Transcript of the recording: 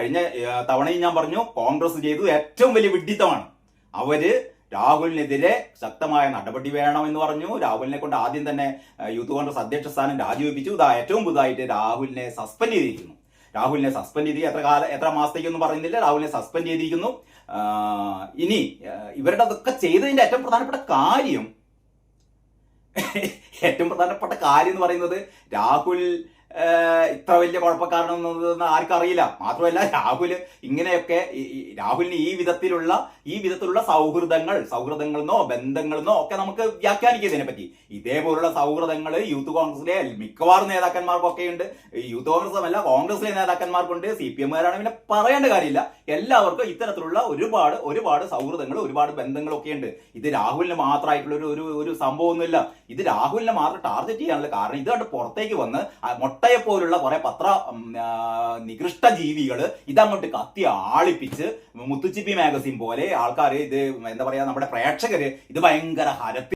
കഴിഞ്ഞ തവണയും ഞാൻ പറഞ്ഞു, കോൺഗ്രസ് ചെയ്തു ഏറ്റവും വലിയ വിഡ്ഢിത്തമാണ്. അവര് രാഹുലിനെതിരെ ശക്തമായ നടപടി വേണമെന്ന് പറഞ്ഞു. രാഹുലിനെ കൊണ്ട് ആദ്യം തന്നെ യൂത്ത് കോൺഗ്രസ് അധ്യക്ഷ സ്ഥാനം രാജിവെപ്പിച്ചു. ഏറ്റവും പുതുതായിട്ട് രാഹുലിനെ സസ്പെൻഡ് ചെയ്തിരിക്കുന്നു. എത്ര മാസത്തേക്കൊന്നും പറയുന്നില്ല. രാഹുലിനെ സസ്പെൻഡ് ചെയ്തിരിക്കുന്നു. ഇനി ഇവരുടെ അതൊക്കെ ചെയ്തതിന്റെ ഏറ്റവും പ്രധാനപ്പെട്ട കാര്യം എന്ന് പറയുന്നത് രാഹുൽ ഇത്ര വലിയ കുഴപ്പക്കാരനെന്ന് ആർക്കറിയില്ല. മാത്രമല്ല രാഹുൽ ഇങ്ങനെയൊക്കെ രാഹുലിന് ഈ വിധത്തിലുള്ള സൗഹൃദങ്ങളെന്നോ ബന്ധങ്ങളെന്നോ ഒക്കെ നമുക്ക് വ്യാഖ്യാനിക്കാം ഇതിനെ പറ്റി. ഇതേപോലുള്ള സൗഹൃദങ്ങൾ യൂത്ത് കോൺഗ്രസിലെ മിക്കവാറും നേതാക്കന്മാർക്കൊക്കെ ഉണ്ട്. യൂത്ത് കോൺഗ്രസുമല്ല, കോൺഗ്രസിലെ നേതാക്കന്മാർക്കുണ്ട്. CPM-കാരാണ് പിന്നെ പറയേണ്ട കാര്യമില്ല. എല്ലാവർക്കും ഇത്തരത്തിലുള്ള ഒരുപാട് സൗഹൃദങ്ങൾ, ഒരുപാട് ബന്ധങ്ങളൊക്കെ ഉണ്ട്. ഇത് രാഹുലിന് മാത്രമായിട്ടുള്ള ഒരു സംഭവമൊന്നുമില്ല. ഇത് രാഹുലിനെ മാത്രം ടാർഗറ്റ് ചെയ്യാനുള്ള കാരണം ഇതായിട്ട് പുറത്തേക്ക് വന്ന് മുട്ടയെ പോലുള്ള കുറെ നികൃഷ്ട ജീവികള് ഇതങ്ങോട്ട് കത്തി ആളിപ്പിച്ച് മുത്തുച്ചിപ്പി മാഗസിൻ പോലെ ആൾക്കാർ ഇത് എന്താ പറയാ, നമ്മുടെ പ്രേക്ഷകര് ഇത് ഭയങ്കര